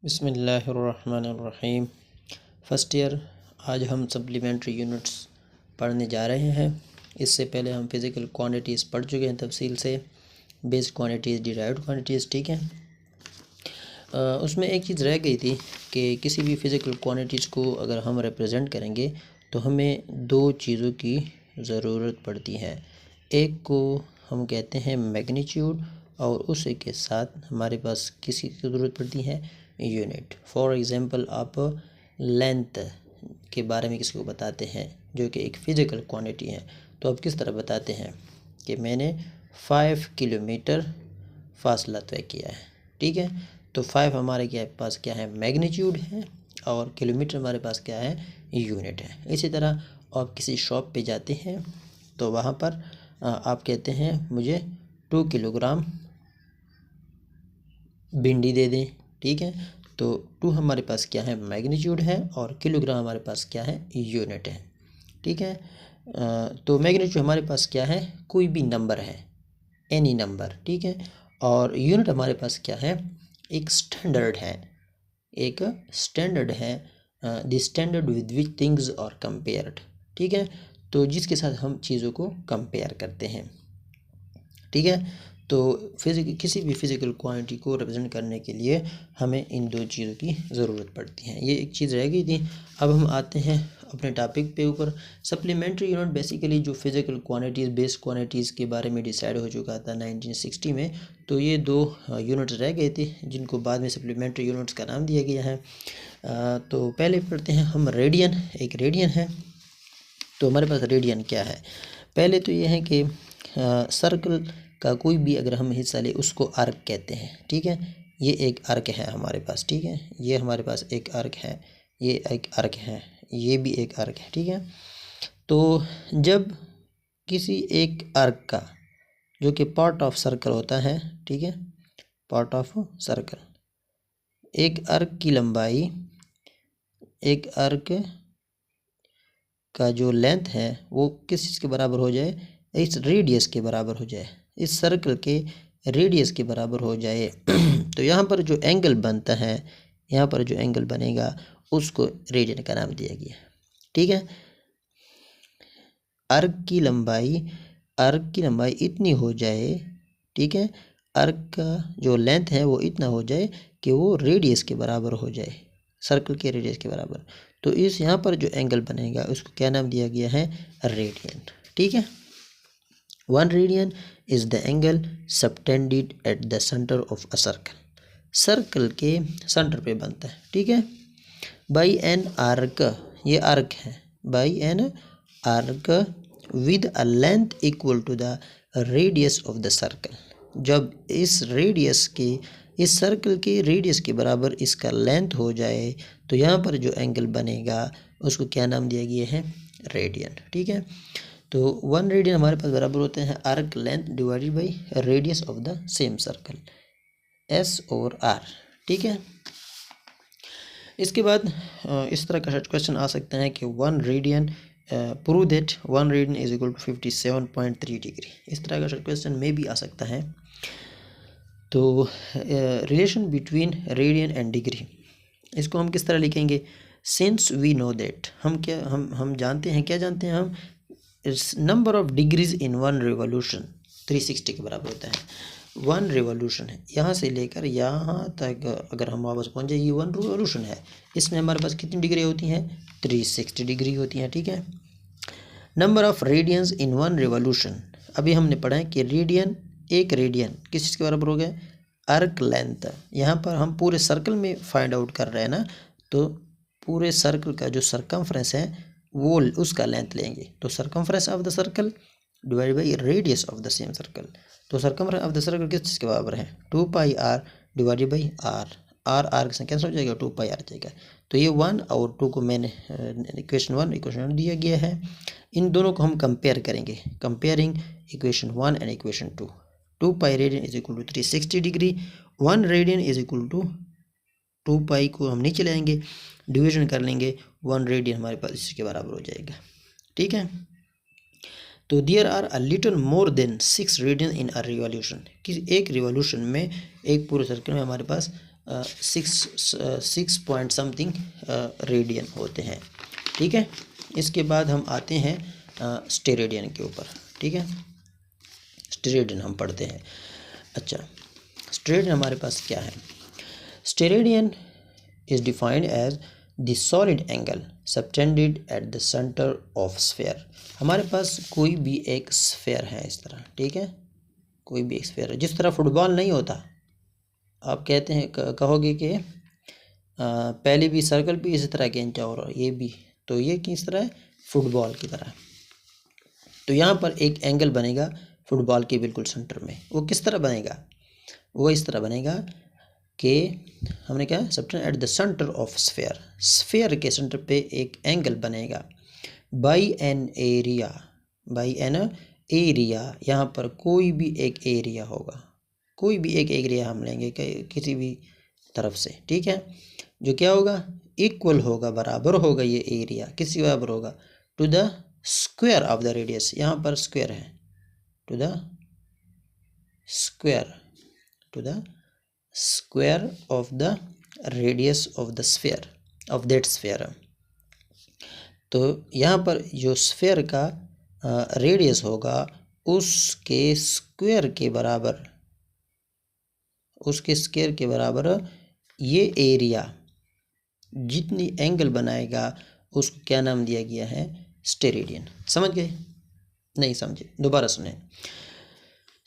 बिस्मिल्लाहिर्रहमानिर्रहीम। First year आज हम सप्लीमेंट्री यूनिट्स पढ़ने जा रहे हैं। इससे पहले हम फ़िज़िकल क्वांटिटीज़ पढ़ चुके हैं तफसील से, बेस्ड क्वांटिटीज़, डिराइव्ड क्वांटिटीज़, ठीक है। उसमें एक चीज़ रह गई थी कि किसी भी फ़िज़िकल क्वांटिटीज़ को अगर हम रिप्रेजेंट करेंगे तो हमें दो चीज़ों की ज़रूरत पड़ती है। एक को हम कहते हैं मैग्नीट्यूड और उसी के साथ हमारे पास किसी की ज़रूरत पड़ती है यूनिट। फॉर एग्ज़ाम्पल आप लेंथ के बारे में किसी को बताते हैं जो कि एक फ़िज़िकल क्वांटिटी है, तो आप किस तरह बताते हैं कि मैंने 5 किलोमीटर फासला तय किया है, ठीक है। तो 5 हमारे पास क्या है, मैग्नीट्यूड है, और किलोमीटर हमारे पास क्या है, यूनिट है। इसी तरह आप किसी शॉप पे जाते हैं तो वहाँ पर आप कहते हैं मुझे 2 किलोग्राम भिंडी दे दें, ठीक है। तो 2 हमारे पास क्या है, मैग्नीट्यूड है, और किलोग्राम हमारे पास क्या है, यूनिट है, ठीक है। तो मैग्नीट्यूड हमारे पास क्या है, कोई भी नंबर है, एनी नंबर, ठीक है। और यूनिट हमारे पास क्या है, एक स्टैंडर्ड है, एक स्टैंडर्ड है, the standard with which things are compared, ठीक है। तो जिसके साथ हम चीज़ों को कंपेयर करते हैं, ठीक है। तो किसी भी फिज़िकल क्वांटिटी को रिप्रेजेंट करने के लिए हमें इन दो चीज़ों की ज़रूरत पड़ती है। ये एक चीज़ रह गई थी। अब हम आते हैं अपने टॉपिक पे ऊपर। सप्लीमेंट्री यूनिट बेसिकली जो फिज़िकल क्वांटिटीज़, बेस क्वांटिटीज़ के बारे में डिसाइड हो चुका था 1960 में। तो ये दो यूनिट्स रह गए थे जिनको बाद में सप्लीमेंट्री यूनिट्स का नाम दिया गया है। तो पहले पढ़ते हैं हम रेडियन। एक रेडियन है, तो हमारे पास रेडियन क्या है। पहले तो ये है कि सर्कल का कोई भी अगर हम हिस्सा ले उसको आर्क कहते हैं, ठीक है। ये एक आर्क है हमारे पास, ठीक है। ये हमारे पास एक आर्क है, ये एक आर्क है, ये भी एक आर्क है, ठीक है। तो जब किसी एक आर्क का जो कि पार्ट ऑफ सर्कल होता है, ठीक है, पार्ट ऑफ सर्कल, एक आर्क की लंबाई, एक आर्क का जो लेंथ है वो किस चीज़ के बराबर हो जाए, इस रेडियस के बराबर हो जाए, इस सर्कल के रेडियस के बराबर हो जाए। तो यहाँ पर जो एंगल बनता है, यहाँ पर जो एंगल बनेगा उसको रेडियन का नाम दिया गया, ठीक है। आर्क की लंबाई इतनी हो जाए, ठीक है, आर्क का जो लेंथ है वो इतना हो जाए कि वो रेडियस के बराबर हो जाए, सर्कल के रेडियस के बराबर। तो इस यहाँ पर जो एंगल बनेगा उसको क्या नाम दिया गया है, रेडियन, ठीक है। 1 radian is the angle subtended at the centre of a circle, circle के सेंटर पे बनता है, ठीक है। बाई एन आर्क, ये आर्क है, by an arc with a length equal to the radius of the circle. जब इस रेडियस के, इस सर्कल के रेडियस के बराबर इसका लेंथ हो जाए तो यहाँ पर जो एंगल बनेगा उसको क्या नाम दिया गया है, रेडियन, ठीक है। तो 1 रेडियन हमारे पास बराबर होते हैं arc length divided by radius of the same circle, S और आर, ठीक है। इसके बाद इस तरह का क्वेश्चन आ सकता है कि 1 radian prove that 1 radian is equal to 57.3 degree, इस तरह का क्वेश्चन में भी आ सकता है। तो relation between radian and degree, इसको हम किस तरह लिखेंगे, सिंस वी नो दैट, हम जानते हैं, क्या जानते हैं हम, number of degrees in 1 revolution 360 के बराबर होता है। 1 रिवॉल्यूशन है, यहाँ से लेकर यहाँ तक अगर हम वापस पहुँच जाए, ये 1 रिवॉल्यूशन है, इसमें हमारे पास कितनी डिग्री होती हैं, 360 डिग्री होती हैं, ठीक है। Number of radians in 1 revolution, अभी हमने पढ़ा है कि रेडियन, एक रेडियन किस चीज़ के बराबर हो गए, आर्क लेंथ। यहाँ पर हम पूरे सर्कल में फाइंड आउट कर रहे हैं ना, तो पूरे सर्कल का जो सरकमफ्रेंस है वो उसका लेंथ लेंगे, तो circumference of the circle divide by radius of the same circle. तो सरकमफ्रेंस ऑफ द सर्कल किस चीज़ के बराबर है, 2 pi r divided by r, r के साथ कैंसिल हो जाएगा, 2 पाई आर जाएगा। तो ये 1 और 2 को मैंने इक्वेशन 1 दिया गया है, इन दोनों को हम कंपेयर करेंगे, comparing equation 1 and equation 2। 2 pi radian is equal to 360 degree, 1 radian is equal to 2 pi को हम नीचे लाएंगे, डिवीजन कर लेंगे, 1 रेडियन हमारे पास इसके बराबर हो जाएगा, ठीक है। तो there are a little more than 6 radian in a revolution, कि एक रिवॉल्यूशन में, एक पूरे सर्कल में हमारे पास 6 पॉइंट समथिंग रेडियन होते हैं। ठीक है, इसके बाद हम आते हैं स्टेरेडियन के ऊपर। ठीक है, स्टेरेडियन हम पढ़ते हैं। अच्छा, स्टेरेडियन हमारे पास क्या है? Steradian is defined as the solid angle subtended at the centre of sphere. हमारे पास कोई भी एक स्फीयर है इस तरह। ठीक है, कोई भी एक स्फीयर है। जिस तरह फुटबॉल नहीं होता, आप कहते हैं कहोगे कि पहले भी सर्कल भी इसी तरह खींचा और ये भी, तो ये किस तरह है? फुटबॉल की तरह। तो यहाँ पर एक एंगल बनेगा फुटबॉल के बिल्कुल सेंटर में। वो किस तरह बनेगा? वो इस तरह बनेगा कि हमने क्या, subtend eight the centre of sphere, sphere के सेंटर पे एक एंगल बनेगा by an area, by an area. यहाँ पर कोई भी एक एरिया होगा, कोई भी एक एरिया हम लेंगे किसी भी तरफ से। ठीक है, जो क्या होगा? इक्वल होगा, बराबर होगा। ये एरिया किसी बराबर होगा to the square of the radius. यहाँ पर स्क्वायर है, to the square, to the square of the radius of the sphere, of that sphere. तो यहाँ पर जो स्फीयर का रेडियस होगा उसके स्क्वायर के बराबर, उसके स्क्वायर के बराबर ये एरिया जितनी एंगल बनाएगा उसको क्या नाम दिया गया है? स्टेरेडियन। समझ गए? नहीं समझे? दोबारा सुने।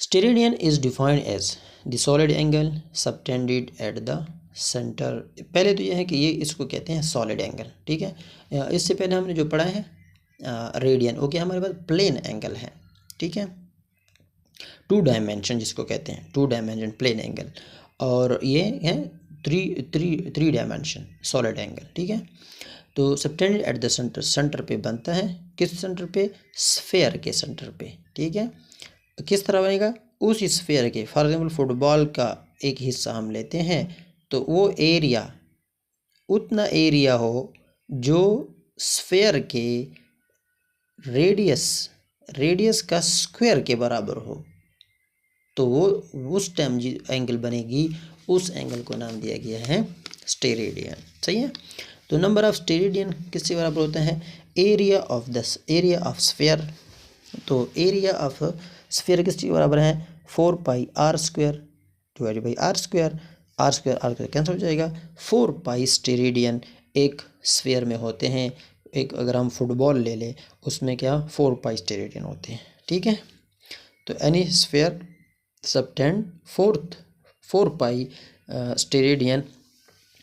Steradian is defined as the solid angle subtended at the centre. पहले तो यह है कि ये इसको कहते हैं सॉलिड एंगल। ठीक है, इससे पहले हमने जो पढ़ा है रेडियन, वो क्या हमारे पास प्लेन एंगल है। ठीक है, 2 डायमेंशन जिसको कहते हैं, 2 डायमेंशन प्लेन एंगल, और ये है थ्री डायमेंशन सॉलिड एंगल। ठीक है, तो subtended at the centre, centre पे बनता है। किस सेंटर पे? स्फीयर के सेंटर पे। ठीक है, किस तरह बनेगा? उस स्फीयर के, फॉर एग्जांपल फुटबॉल का एक हिस्सा हम लेते हैं, तो वो एरिया, उतना एरिया हो जो स्फीयर के रेडियस का स्क्वायर के बराबर हो, तो वो उस टाइम जो एंगल बनेगी उस एंगल को नाम दिया गया है स्टेरेडियन। सही है, तो नंबर ऑफ स्टेरेडियन किससे बराबर होता है? Area of sphere. तो एरिया ऑफ स्फीयर किसके बराबर है? 4 pi r square divided by r square. R square cancel हो जाएगा। 4 पाई स्टेरेडियन एक स्फीयर में होते हैं। एक अगर हम फुटबॉल ले लें उसमें क्या 4 पाई स्टेरेडियन होते हैं। ठीक है, तो any sphere subtend 4 pi steradian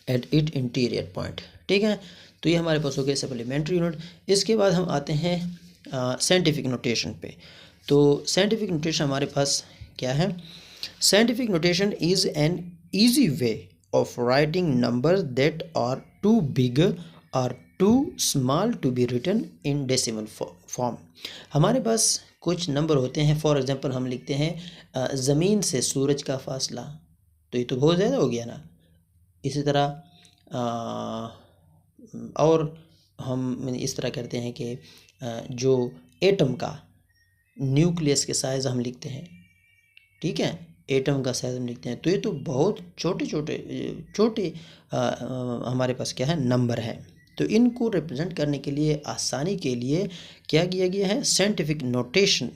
at it interior point. ठीक है, तो ये हमारे पास हो गया सप्लीमेंट्री यूनिट। इसके बाद हम आते हैं साइंटिफिक नोटेशन पे। तो साइंटिफिक नोटेशन हमारे पास क्या है? Scientific notation is an easy way of writing number that are too big और too small to be written in decimal form. हमारे पास कुछ नंबर होते हैं, फॉर एग्जांपल हम लिखते हैं ज़मीन से सूरज का फासला, तो ये तो बहुत ज़्यादा हो गया ना। इसी तरह और हम इस तरह करते हैं कि जो एटम का न्यूक्लियस के साइज़ हम लिखते हैं। ठीक है, एटम का साइज़ हम लिखते हैं, तो ये तो बहुत छोटे हमारे पास क्या है? नंबर है। तो इनको रिप्रेजेंट करने के लिए, आसानी के लिए क्या किया गया है? साइंटिफिक नोटेशन,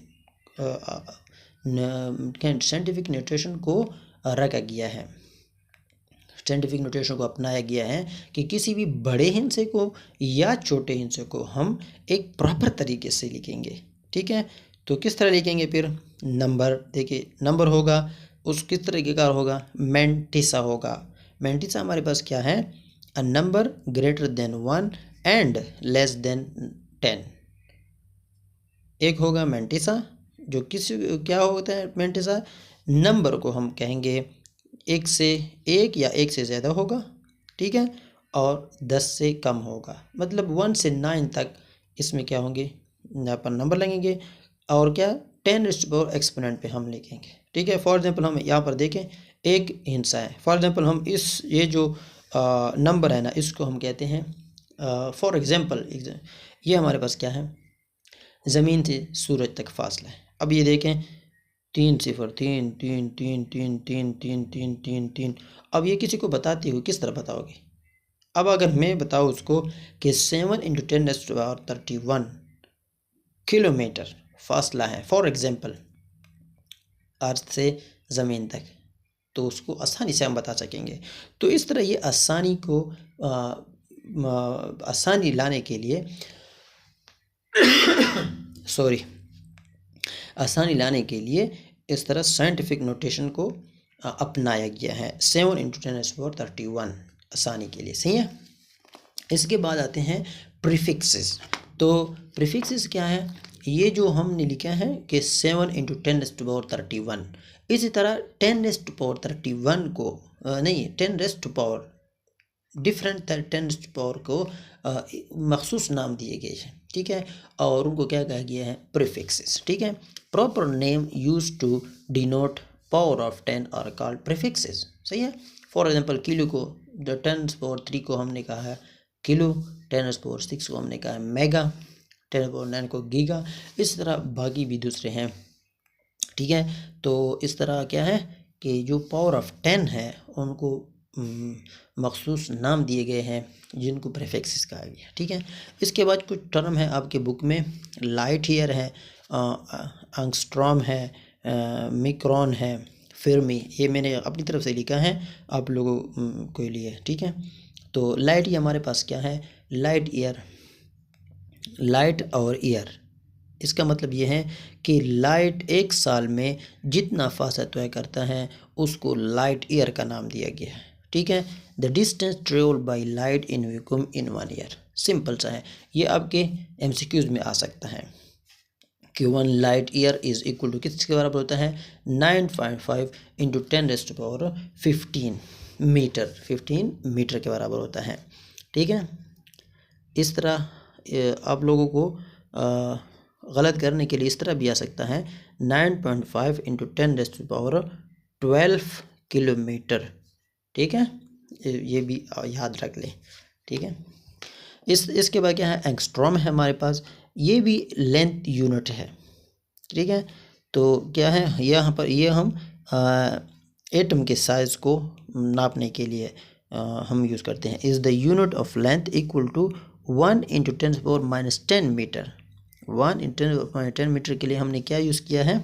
साइंटिफिक नोटेशन को रखा गया है, साइंटिफिक नोटेशन को अपनाया गया है कि किसी भी बड़े हिंसे को या छोटे हिंसे को हम एक प्रॉपर तरीके से लिखेंगे। ठीक है, तो किस तरह लिखेंगे? फिर नंबर, देखिए नंबर होगा उस किस तरीके का होगा? मैंटिसा होगा। मैंटिसा हमारे पास क्या है? A number greater than 1 and less than 10। एक होगा मैंटिसा, जो क्या होता है मैंटिसा? नंबर को हम कहेंगे 1 से 1 या 1 से ज़्यादा होगा। ठीक है, और 10 से कम होगा, मतलब 1 से 9 तक इसमें क्या होंगे? यहाँ पर नंबर लगेंगे और क्या 10⁻⁴ एक्सपोनेंट पे हम लिखेंगे। ठीक है, फॉर एग्जांपल हम यहाँ पर देखें एक हिंसा है, फॉर एग्जांपल हम ये जो नंबर है ना, इसको हम कहते हैं फॉर एग्जांपल ये हमारे पास क्या है? ज़मीन से सूरज तक फासला है। अब ये देखें 3 0 3 3 3 3 3 3 3 3 3। अब ये किसी को बताते हो किस तरह बताओगे? अब अगर मैं बताऊँ उसको कि 7 × 10⁻31 किलोमीटर फासला है फॉर एग्जांपल अर्थ से ज़मीन तक, तो उसको आसानी से हम बता सकेंगे। तो इस तरह ये आसानी लाने के लिए सॉरी आसानी लाने के लिए इस तरह साइंटिफिक नोटेशन को अपनाया गया है 7 × 10⁻31 आसानी के लिए। सही है। इसके बाद आते हैं प्रीफिक्सेस। तो प्रीफिक्सेस क्या है? ये जो हमने लिखा है कि 7 × 10⁻31, इसी तरह 10⁻31 को नहीं 10⁻, डिफरेंट 10⁻ को मखसूस नाम दिए गए हैं। ठीक है। और उनको क्या कहा गया है? प्रीफिक्सेस। ठीक है। Proper name use to denote power of 10 are called prefixes. सही है। फॉर एग्जांपल किलो को 10⁻3 को हमने कहा है किलो, 10⁻6 को हमने कहा है मेगा, 10⁻9 को गीगा। इस तरह बाकी भी दूसरे हैं। ठीक है। तो इस तरह क्या है कि जो पावर ऑफ 10 है उनको मखसूस नाम दिए गए हैं जिनको प्रीफिक्सेस कहा गया। ठीक है। इसके बाद कुछ टर्म है आपके बुक में, लाइट ईयर है, एंगस्ट्रॉम है, मिक्रॉन है, फेर्मी। ये मैंने अपनी तरफ से लिखा है आप लोगों के लिए। ठीक है। तो लाइट ईयर हमारे पास क्या है? लाइट ईयर, लाइट और ईयर, इसका मतलब ये है कि लाइट एक साल में जितना फासला तय करता है उसको लाइट ईयर का नाम दिया गया है। ठीक है। The distance travelled by light in vacuum in 1 year. Simple सा है, ये आपके MCQs में आ सकता है कि 1 light year is equal to किसके बराबर होता है? 9.5 × 10⁻15 मीटर, 15 मीटर के बराबर होता है। ठीक है। इस तरह आप लोगों को गलत करने के लिए इस तरह भी आ सकता है 9.5 × 10⁻12 किलोमीटर। ठीक है। ये भी याद रख लें। ठीक है। इसके बाद क्या है? एंगस्ट्रॉम है हमारे पास, ये भी लेंथ यूनिट है। ठीक है। तो क्या है यहाँ पर? ये हम एटम के साइज़ को नापने के लिए हम यूज़ करते हैं। Is the unit of length equal to 1 × 10⁻10 metre. 1 × 10⁻10 metre के लिए हमने क्या यूज़ किया है?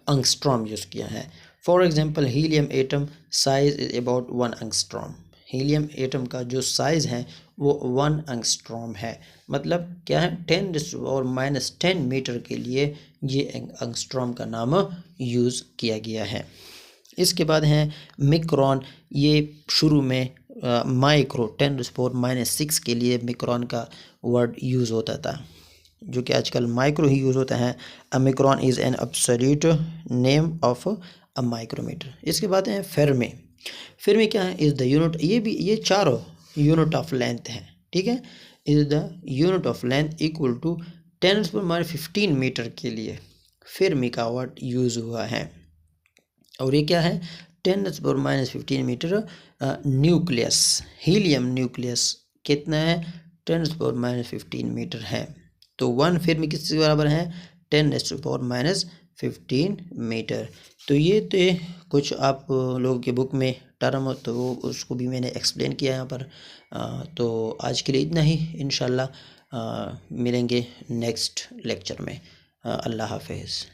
एंगस्ट्रॉम यूज़ किया है। For example helium atom size is about 1 angstrom. Helium atom का जो साइज़ है वो 1 एंगस्ट्रॉम है। मतलब क्या है? 10⁻10 मीटर के लिए ये एंगस्ट्रॉम का नाम यूज़ किया गया है। इसके बाद है मिक्रॉन। ये शुरू में माइक्रो 10⁻6 के लिए मिक्रॉन का वर्ड यूज़ होता था, जो कि आजकल माइक्रो ही यूज़ होता है। A micron is an absolute name of a micrometre. इसके बाद है फेर्मी। फेर्मी क्या है? इज़ द यूनिट, ये चारों यूनिट ऑफ लेंथ हैं। ठीक है। Is the unit of length equal to 10⁻15 metre के लिए फेर्मी का वर्ड यूज़ हुआ है। और ये क्या है? 10⁻15 मीटर न्यूक्लियस, हीलियम न्यूक्लियस कितना है? 10⁻15 मीटर है। तो 1 फेर्मी किसके बराबर है? 10⁻15 मीटर। तो ये तो कुछ आप लोगों के बुक में टर्म हो तो उसको भी मैंने एक्सप्लेन किया यहाँ पर। तो आज के लिए इतना ही। इंशाल्लाह मिलेंगे नेक्स्ट लेक्चर में। अल्लाह हाफिज़।